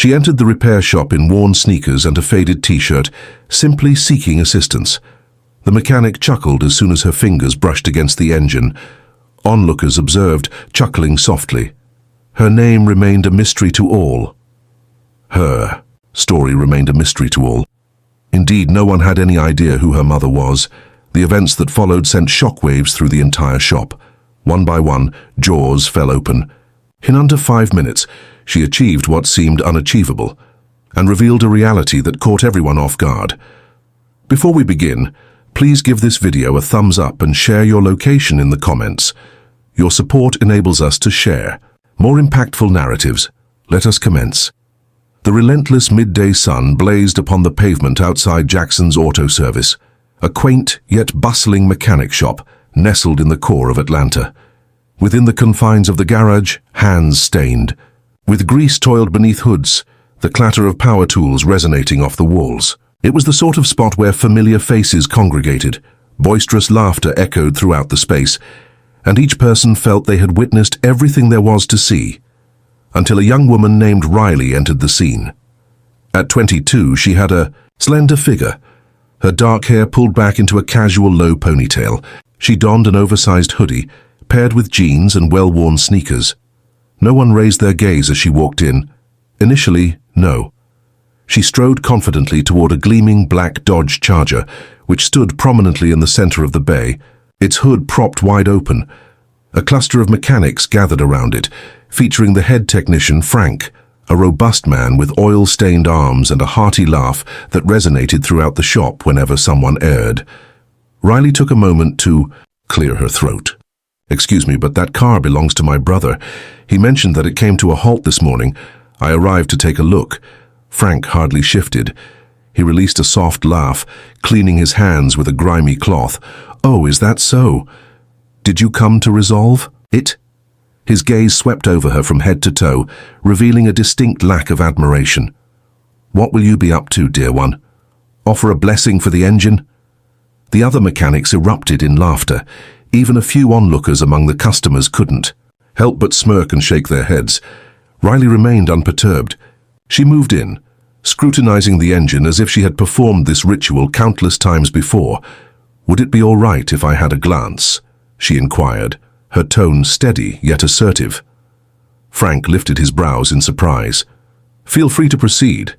She entered the repair shop in worn sneakers and a faded t-shirt, simply seeking assistance. The mechanic chuckled as soon as her fingers brushed against the engine. Onlookers observed, chuckling softly. Her name remained a mystery to all. Her story remained a mystery to all. Indeed, no one had any idea who her mother was. The events that followed sent shockwaves through the entire shop. One by one, jaws fell open. In under 5 minutes, she achieved what seemed unachievable, and revealed a reality that caught everyone off guard. Before we begin, please give this video a thumbs up and share your location in the comments. Your support enables us to share more impactful narratives. Let us commence. The relentless midday sun blazed upon the pavement outside Jackson's Auto Service, a quaint yet bustling mechanic shop nestled in the core of Atlanta. Within the confines of the garage, hands stained, with grease toiled beneath hoods, the clatter of power tools resonating off the walls. It was the sort of spot where familiar faces congregated, boisterous laughter echoed throughout the space, and each person felt they had witnessed everything there was to see, until a young woman named Riley entered the scene. At 22, she had a slender figure, her dark hair pulled back into a casual low ponytail. She donned an oversized hoodie, paired with jeans and well-worn sneakers. No one raised their gaze as she walked in. Initially, no. She strode confidently toward a gleaming black Dodge Charger, which stood prominently in the center of the bay, its hood propped wide open. A cluster of mechanics gathered around it, featuring the head technician Frank, a robust man with oil-stained arms and a hearty laugh that resonated throughout the shop whenever someone erred. Riley took a moment to clear her throat. "Excuse me, but that car belongs to my brother. He mentioned that it came to a halt this morning. I arrived to take a look." Frank hardly shifted. He released a soft laugh, cleaning his hands with a grimy cloth. "Oh, is that so? Did you come to resolve it?" His gaze swept over her from head to toe, revealing a distinct lack of admiration. "What will you be up to, dear one? Offer a blessing for the engine?" The other mechanics erupted in laughter. Even a few onlookers among the customers couldn't help but smirk and shake their heads. Riley remained unperturbed. She moved in, scrutinizing the engine as if she had performed this ritual countless times before. "Would it be all right if I had a glance?" she inquired, her tone steady yet assertive. Frank lifted his brows in surprise. "Feel free to proceed.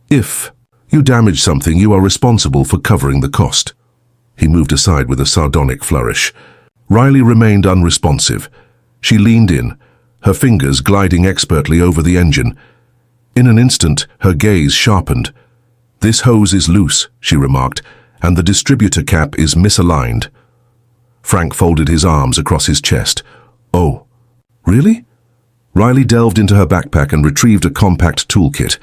If you damage something, you are responsible for covering the cost." He moved aside with a sardonic flourish. Riley remained unresponsive. She leaned in, her fingers gliding expertly over the engine. In an instant, her gaze sharpened. "This hose is loose," she remarked, "and the distributor cap is misaligned." Frank folded his arms across his chest. "Oh, really?" Riley delved into her backpack and retrieved a compact toolkit.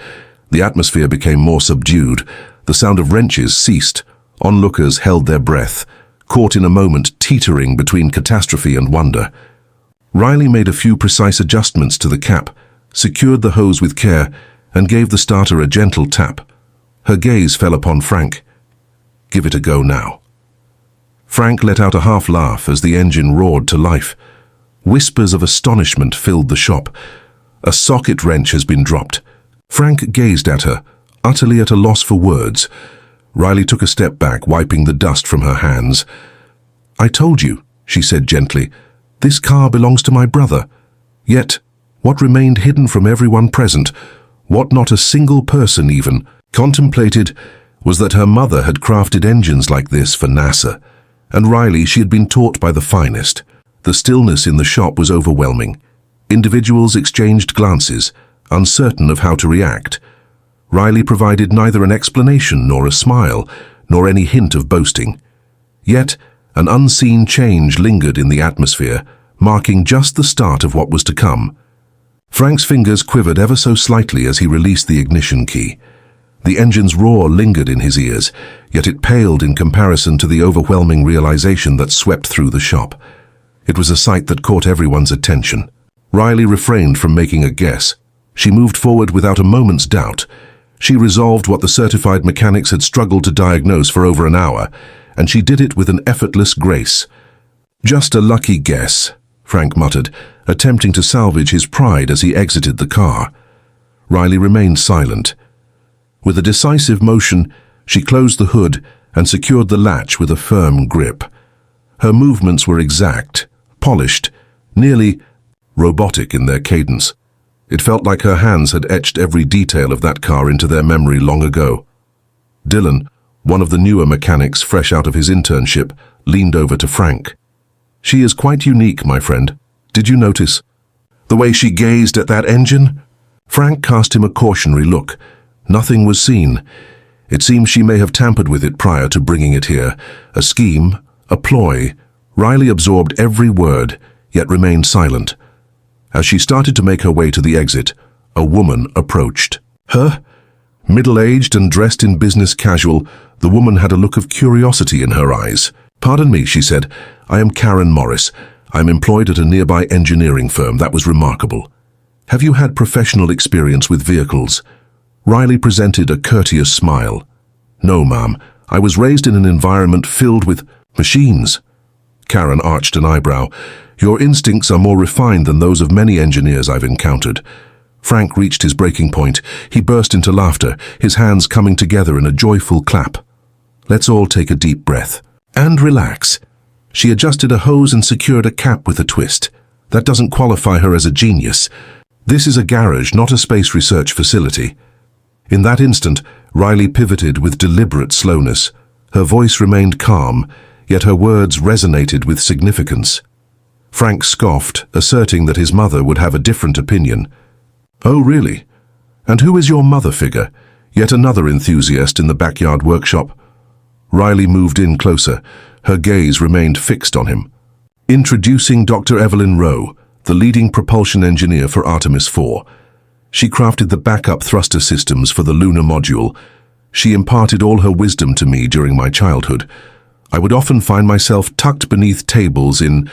The atmosphere became more subdued. The sound of wrenches ceased. Onlookers held their breath, caught in a moment teetering between catastrophe and wonder. Riley made a few precise adjustments to the cap, secured the hose with care, and gave the starter a gentle tap. Her gaze fell upon Frank. "Give it a go now." Frank let out a half laugh as the engine roared to life. Whispers of astonishment filled the shop. "A socket wrench has been dropped." Frank gazed at her, utterly at a loss for words. Riley took a step back, wiping the dust from her hands. "I told you," she said gently, "this car belongs to my brother." Yet, what remained hidden from everyone present, what not a single person even contemplated, was that her mother had crafted engines like this for NASA. And Riley, she had been taught by the finest. The stillness in the shop was overwhelming. Individuals exchanged glances, uncertain of how to react. Riley provided neither an explanation nor a smile, nor any hint of boasting. Yet, an unseen change lingered in the atmosphere, marking just the start of what was to come. Frank's fingers quivered ever so slightly as he released the ignition key. The engine's roar lingered in his ears, yet it paled in comparison to the overwhelming realization that swept through the shop. It was a sight that caught everyone's attention. Riley refrained from making a guess. She moved forward without a moment's doubt. She resolved what the certified mechanics had struggled to diagnose for over an hour, and she did it with an effortless grace. "Just a lucky guess," Frank muttered, attempting to salvage his pride as he exited the car. Riley remained silent. With a decisive motion, she closed the hood and secured the latch with a firm grip. Her movements were exact, polished, nearly robotic in their cadence. It felt like her hands had etched every detail of that car into their memory long ago. Dylan, one of the newer mechanics fresh out of his internship, leaned over to Frank. "She is quite unique, my friend. Did you notice? The way she gazed at that engine?" Frank cast him a cautionary look. Nothing was seen. It seems she may have tampered with it prior to bringing it here. A scheme, a ploy. Riley absorbed every word, yet remained silent. As she started to make her way to the exit, a woman approached. Her? Middle-aged and dressed in business casual, the woman had a look of curiosity in her eyes. "Pardon me," she said. "I am Karen Morris. I'm employed at a nearby engineering firm. That was remarkable. Have you had professional experience with vehicles?" Riley presented a courteous smile. "No, ma'am. I was raised in an environment filled with machines." Karen arched an eyebrow. "Your instincts are more refined than those of many engineers I've encountered." Frank reached his breaking point. He burst into laughter, his hands coming together in a joyful clap. "Let's all take a deep breath. And relax." She adjusted a hose and secured a cap with a twist. "That doesn't qualify her as a genius. This is a garage, not a space research facility." In that instant, Riley pivoted with deliberate slowness. Her voice remained calm, yet her words resonated with significance. Frank scoffed, asserting that his mother would have a different opinion. "Oh, really? And who is your mother figure?" Yet another enthusiast in the backyard workshop. Riley moved in closer. Her gaze remained fixed on him. "Introducing Dr. Evelyn Rowe, the leading propulsion engineer for Artemis 4. She crafted the backup thruster systems for the lunar module. She imparted all her wisdom to me during my childhood. I would often find myself tucked beneath tables in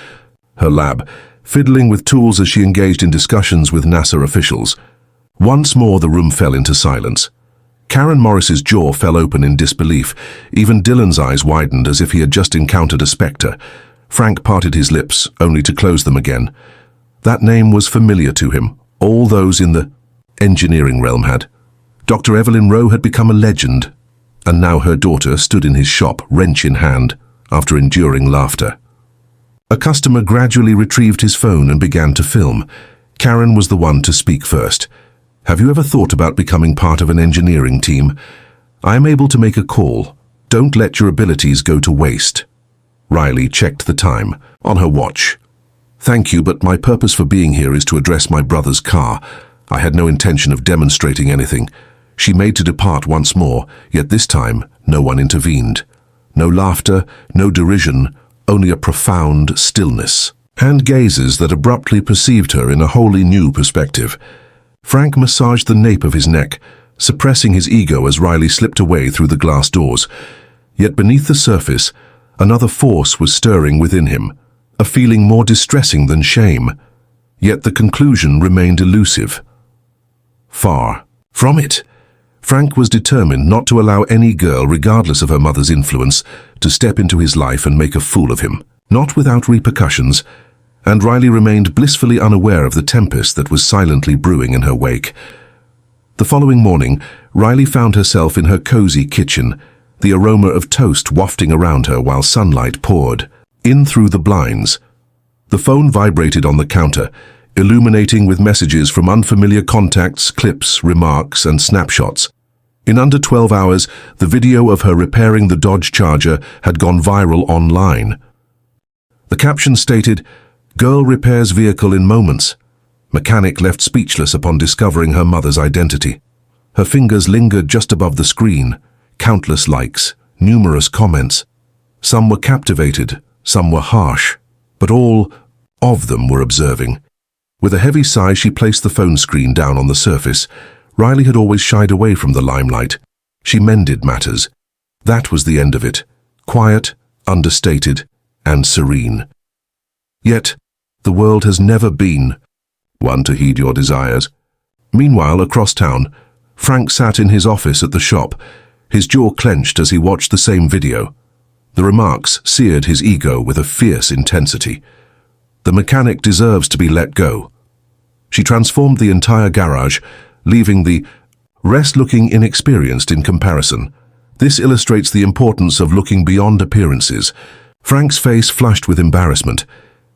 her lab, fiddling with tools as she engaged in discussions with NASA officials." Once more the room fell into silence. Karen Morris's jaw fell open in disbelief. Even Dylan's eyes widened as if he had just encountered a spectre. Frank parted his lips, only to close them again. That name was familiar to him. All those in the engineering realm had. Dr. Evelyn Rowe had become a legend, and now her daughter stood in his shop, wrench in hand, after enduring laughter. A customer gradually retrieved his phone and began to film. Karen was the one to speak first. "Have you ever thought about becoming part of an engineering team? I am able to make a call. Don't let your abilities go to waste." Riley checked the time, on her watch. "Thank you, but my purpose for being here is to address my brother's car. I had no intention of demonstrating anything." She made to depart once more, yet this time no one intervened. No laughter, no derision, only a profound stillness, and gazes that abruptly perceived her in a wholly new perspective. Frank massaged the nape of his neck, suppressing his ego as Riley slipped away through the glass doors. Yet beneath the surface, another force was stirring within him, a feeling more distressing than shame. Yet the conclusion remained elusive. Far from it, Frank was determined not to allow any girl, regardless of her mother's influence, to step into his life and make a fool of him, not without repercussions, and Riley remained blissfully unaware of the tempest that was silently brewing in her wake. The following morning, Riley found herself in her cozy kitchen, the aroma of toast wafting around her while sunlight poured in through the blinds. The phone vibrated on the counter, illuminating with messages from unfamiliar contacts, clips, remarks, and snapshots. In under 12 hours, the video of her repairing the Dodge Charger had gone viral online. The caption stated, "Girl repairs vehicle in moments." Mechanic left speechless upon discovering her mother's identity. Her fingers lingered just above the screen. Countless likes, numerous comments. Some were captivated, some were harsh, but all of them were observing. With a heavy sigh, she placed the phone screen down on the surface. Riley had always shied away from the limelight. She mended matters. That was the end of it. Quiet, understated, and serene. Yet, the world has never been one to heed your desires. Meanwhile, across town, Frank sat in his office at the shop, his jaw clenched as he watched the same video. The remarks seared his ego with a fierce intensity. The mechanic deserves to be let go. She transformed the entire garage, leaving the rest looking inexperienced in comparison. This illustrates the importance of looking beyond appearances. Frank's face flushed with embarrassment.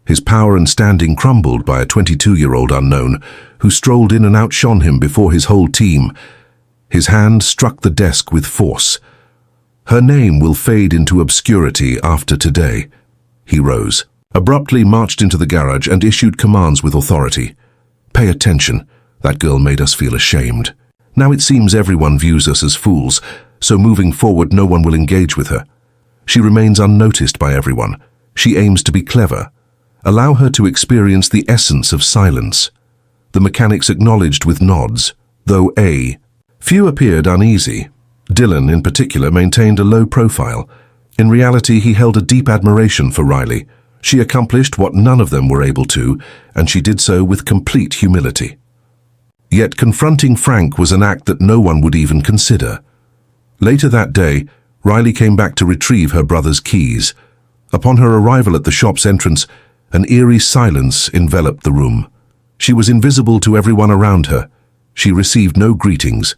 His power and standing crumbled by a 22-year-old unknown who strolled in and outshone him before his whole team. His hand struck the desk with force. Her name will fade into obscurity after today. He rose, abruptly marched into the garage and issued commands with authority. Pay attention. That girl made us feel ashamed. Now it seems everyone views us as fools, so moving forward no one will engage with her. She remains unnoticed by everyone. She aims to be clever. Allow her to experience the essence of silence. The mechanics acknowledged with nods, though few appeared uneasy. Dylan, in particular, maintained a low profile. In reality, he held a deep admiration for Riley. She accomplished what none of them were able to, and she did so with complete humility. Yet confronting Frank was an act that no one would even consider. Later that day, Riley came back to retrieve her brother's keys. Upon her arrival at the shop's entrance, an eerie silence enveloped the room. She was invisible to everyone around her. She received no greetings.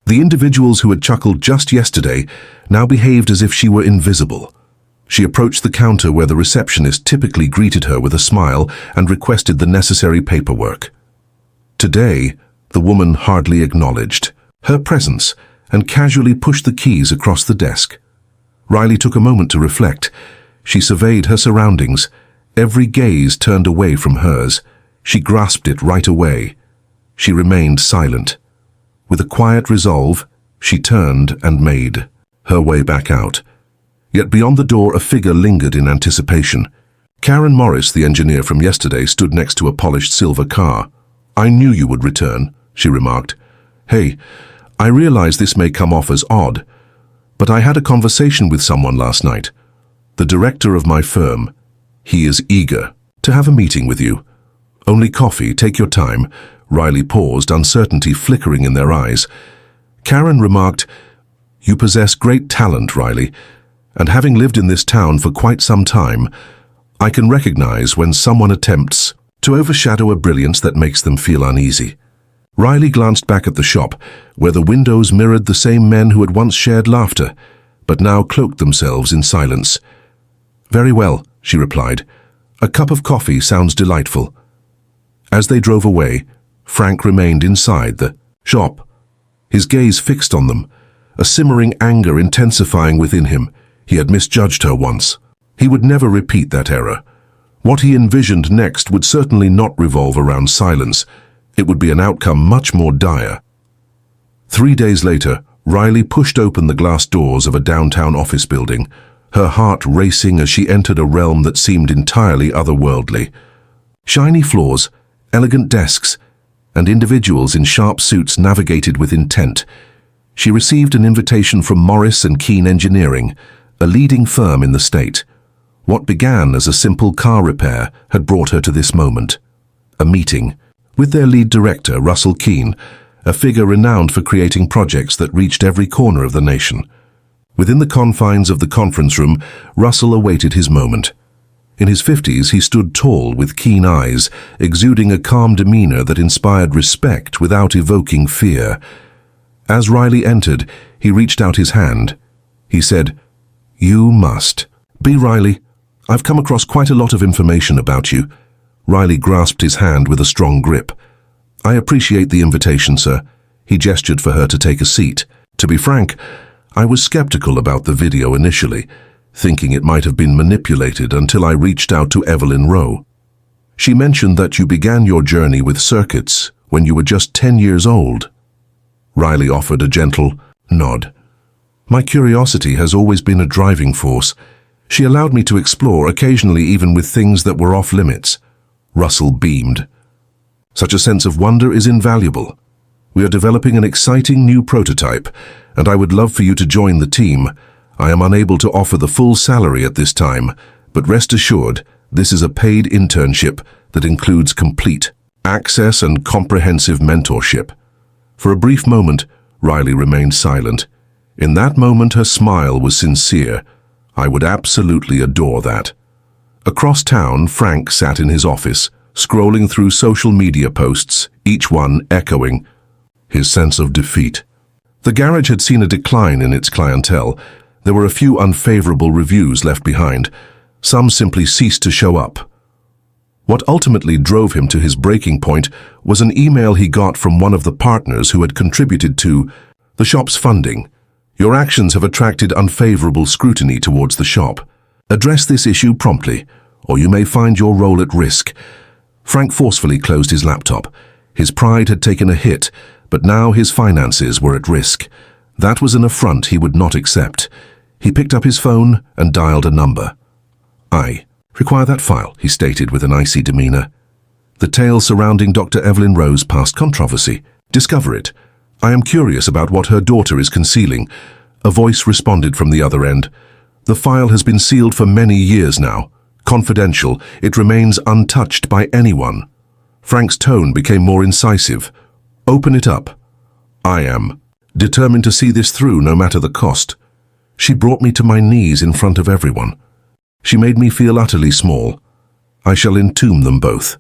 The individuals who had chuckled just yesterday now behaved as if she were invisible. She approached the counter where the receptionist typically greeted her with a smile and requested the necessary paperwork. Today, the woman hardly acknowledged her presence and casually pushed the keys across the desk. Riley took a moment to reflect. She surveyed her surroundings. Every gaze turned away from hers. She grasped it right away. She remained silent. With a quiet resolve, she turned and made her way back out. Yet beyond the door a figure lingered in anticipation. Karen Morris, the engineer from yesterday, stood next to a polished silver car. "I knew you would return," she remarked. "Hey, I realize this may come off as odd, but I had a conversation with someone last night. The director of my firm. He is eager to have a meeting with you. Only coffee, take your time." Riley paused, uncertainty flickering in their eyes. Karen remarked, "You possess great talent, Riley, and having lived in this town for quite some time, I can recognize when someone attempts to overshadow a brilliance that makes them feel uneasy." Riley glanced back at the shop, where the windows mirrored the same men who had once shared laughter, but now cloaked themselves in silence. "Very well," she replied. "A cup of coffee sounds delightful." As they drove away, Frank remained inside the shop, his gaze fixed on them, a simmering anger intensifying within him. He had misjudged her once. He would never repeat that error. What he envisioned next would certainly not revolve around silence. It would be an outcome much more dire. 3 days later, Riley pushed open the glass doors of a downtown office building, her heart racing as she entered a realm that seemed entirely otherworldly. Shiny floors, elegant desks, and individuals in sharp suits navigated with intent. She received an invitation from Morris and Keene Engineering, a leading firm in the state. What began as a simple car repair had brought her to this moment. A meeting with their lead director, Russell Keene, a figure renowned for creating projects that reached every corner of the nation. Within the confines of the conference room, Russell awaited his moment. In his 50s, he stood tall with keen eyes, exuding a calm demeanor that inspired respect without evoking fear. As Riley entered, he reached out his hand. He said, "You must be Riley. I've come across quite a lot of information about you." Riley grasped his hand with a strong grip. "I appreciate the invitation, sir." He gestured for her to take a seat. To be frank, I was skeptical about the video initially, thinking it might have been manipulated until I reached out to Evelyn Rowe. She mentioned that you began your journey with circuits when you were just 10 years old. Riley offered a gentle nod. "My curiosity has always been a driving force. She allowed me to explore, occasionally even with things that were off limits." Russell beamed. "Such a sense of wonder is invaluable. We are developing an exciting new prototype, and I would love for you to join the team. I am unable to offer the full salary at this time, but rest assured, this is a paid internship that includes complete access and comprehensive mentorship." For a brief moment, Riley remained silent. In that moment, her smile was sincere. "I would absolutely adore that." Across town, Frank sat in his office, scrolling through social media posts, each one echoing his sense of defeat. The garage had seen a decline in its clientele. There were a few unfavorable reviews left behind. Some simply ceased to show up. What ultimately drove him to his breaking point was an email he got from one of the partners who had contributed to the shop's funding. Your actions have attracted unfavorable scrutiny towards the shop. Address this issue promptly, or you may find your role at risk. Frank forcefully closed his laptop. His pride had taken a hit, but now his finances were at risk. That was an affront he would not accept. He picked up his phone and dialed a number. "I require that file," he stated with an icy demeanor. "The tale surrounding Dr. Evelyn Rowe's past controversy. Discover it. I am curious about what her daughter is concealing." A voice responded from the other end. "The file has been sealed for many years now. Confidential, it remains untouched by anyone." Frank's tone became more incisive. "Open it up." "I am determined to see this through no matter the cost. She brought me to my knees in front of everyone. She made me feel utterly small. I shall entomb them both."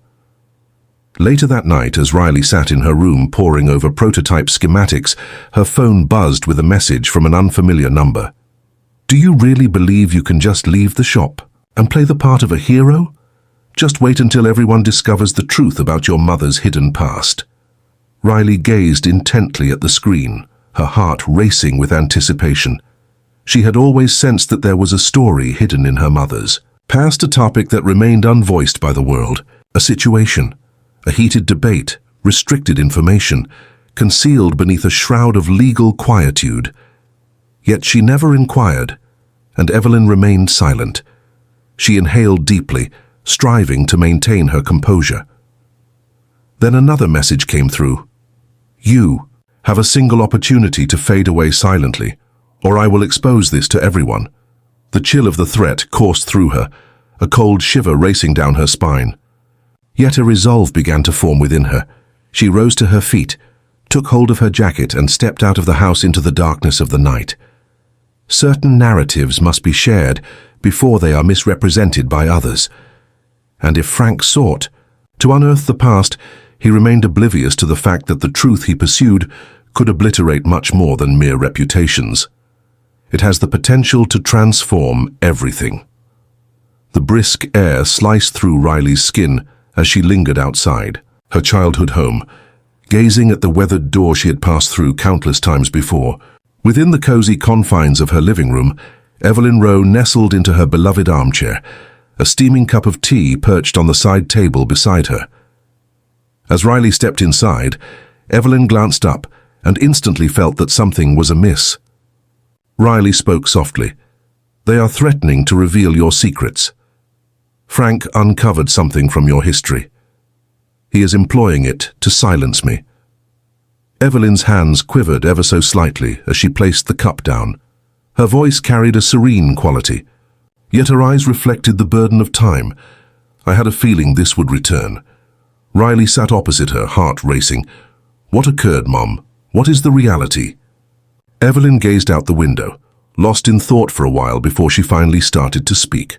Later that night, as Riley sat in her room poring over prototype schematics, her phone buzzed with a message from an unfamiliar number. "Do you really believe you can just leave the shop and play the part of a hero? Just wait until everyone discovers the truth about your mother's hidden past." Riley gazed intently at the screen, her heart racing with anticipation. She had always sensed that there was a story hidden in her mother's past, a topic that remained unvoiced by the world, a situation, a heated debate, restricted information, concealed beneath a shroud of legal quietude. Yet she never inquired, and Evelyn remained silent. She inhaled deeply, striving to maintain her composure. Then another message came through. "You have a single opportunity to fade away silently, or I will expose this to everyone." The chill of the threat coursed through her, a cold shiver racing down her spine. Yet a resolve began to form within her. She rose to her feet, took hold of her jacket, and stepped out of the house into the darkness of the night. Certain narratives must be shared before they are misrepresented by others. And if Frank sought to unearth the past, he remained oblivious to the fact that the truth he pursued could obliterate much more than mere reputations. It has the potential to transform everything. The brisk air sliced through Riley's skin as she lingered outside, her childhood home, gazing at the weathered door she had passed through countless times before. Within the cozy confines of her living room, Evelyn Rowe nestled into her beloved armchair, a steaming cup of tea perched on the side table beside her. As Riley stepped inside, Evelyn glanced up and instantly felt that something was amiss. Riley spoke softly. "They are threatening to reveal your secrets. Frank uncovered something from your history. He is employing it to silence me." Evelyn's hands quivered ever so slightly as she placed the cup down. Her voice carried a serene quality, yet her eyes reflected the burden of time. "I had a feeling this would return." Riley sat opposite her, heart racing. "What occurred, Mom? What is the reality?" Evelyn gazed out the window, lost in thought for a while before she finally started to speak.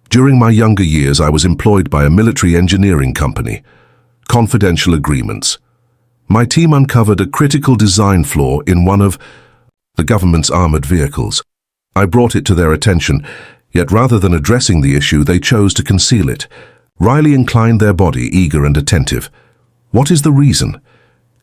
"During my younger years, I was employed by a military engineering company. Confidential agreements. My team uncovered a critical design flaw in one of the government's armored vehicles. I brought it to their attention, yet rather than addressing the issue, they chose to conceal it." Riley inclined their body, eager and attentive. "What is the reason?"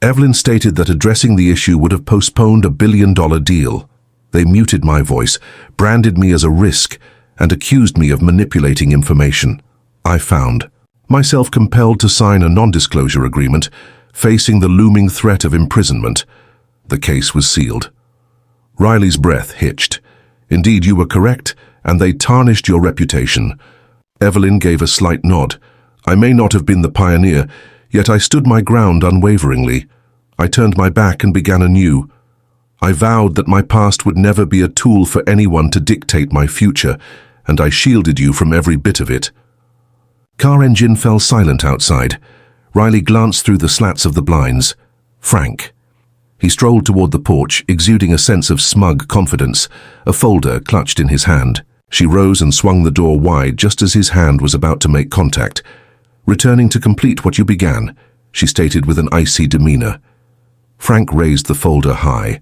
Evelyn stated that addressing the issue would have postponed a billion-dollar deal. "They muted my voice, branded me as a risk, and accused me of manipulating information. I found myself compelled to sign a non-disclosure agreement, facing the looming threat of imprisonment." The case was sealed. Riley's breath hitched. "Indeed, you were correct, and they tarnished your reputation." Evelyn gave a slight nod. "I may not have been the pioneer, yet I stood my ground unwaveringly. I turned my back and began anew. I vowed that my past would never be a tool for anyone to dictate my future, and I shielded you from every bit of it." Car engine fell silent outside. Riley glanced through the slats of the blinds. "Frank." He strolled toward the porch, exuding a sense of smug confidence, a folder clutched in his hand. She rose and swung the door wide just as his hand was about to make contact. "Returning to complete what you began," she stated with an icy demeanor. Frank raised the folder high.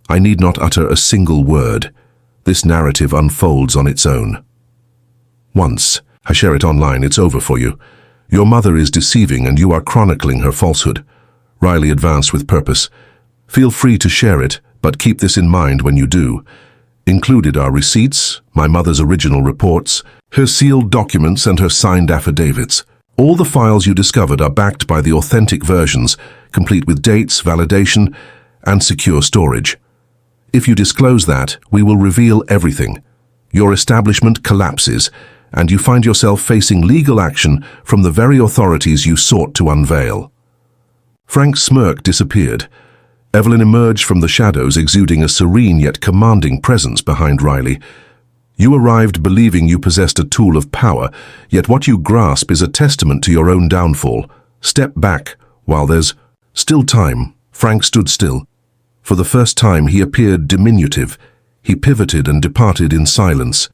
I need not utter a single word. This narrative unfolds on its own. Once I share it online, it's over for you. Your mother is deceiving and you are chronicling her falsehood. Riley advanced with purpose. Feel free to share it, but keep this in mind when you do. Included are receipts, my mother's original reports, her sealed documents and her signed affidavits. All the files you discovered are backed by the authentic versions, complete with dates, validation, and secure storage. If you disclose that, we will reveal everything. Your establishment collapses, and you find yourself facing legal action from the very authorities you sought to unveil. Frank's smirk disappeared. Evelyn emerged from the shadows, exuding a serene yet commanding presence behind Riley. You arrived believing you possessed a tool of power, yet what you grasp is a testament to your own downfall. Step back, while there's still time. Frank stood still. For the first time he appeared diminutive. He pivoted and departed in silence.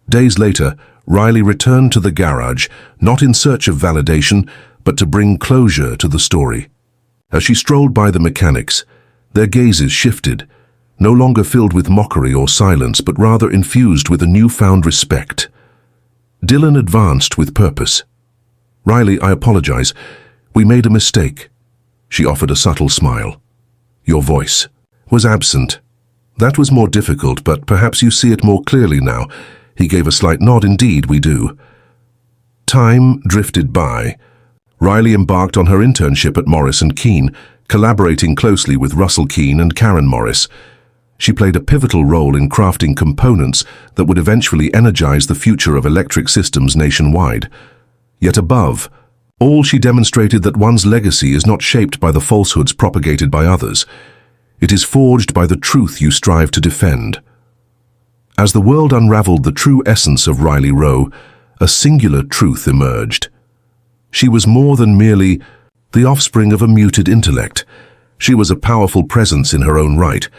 Days later, Riley returned to the garage, not in search of validation, but to bring closure to the story. As she strolled by the mechanics, their gazes shifted, no longer filled with mockery or silence, but rather infused with a newfound respect. Dylan advanced with purpose. Riley, I apologize. We made a mistake. She offered a subtle smile. Your voice was absent. That was more difficult, but perhaps you see it more clearly now. He gave a slight nod. Indeed, we do. Time drifted by. Riley embarked on her internship at Morris & Keene, collaborating closely with Russell Keene and Karen Morris. She played a pivotal role in crafting components that would eventually energize the future of electric systems nationwide. Yet above all, she demonstrated that one's legacy is not shaped by the falsehoods propagated by others. It is forged by the truth you strive to defend. As the world unraveled the true essence of Riley Rowe, a singular truth emerged. She was more than merely the offspring of a muted intellect. She was a powerful presence in her own right,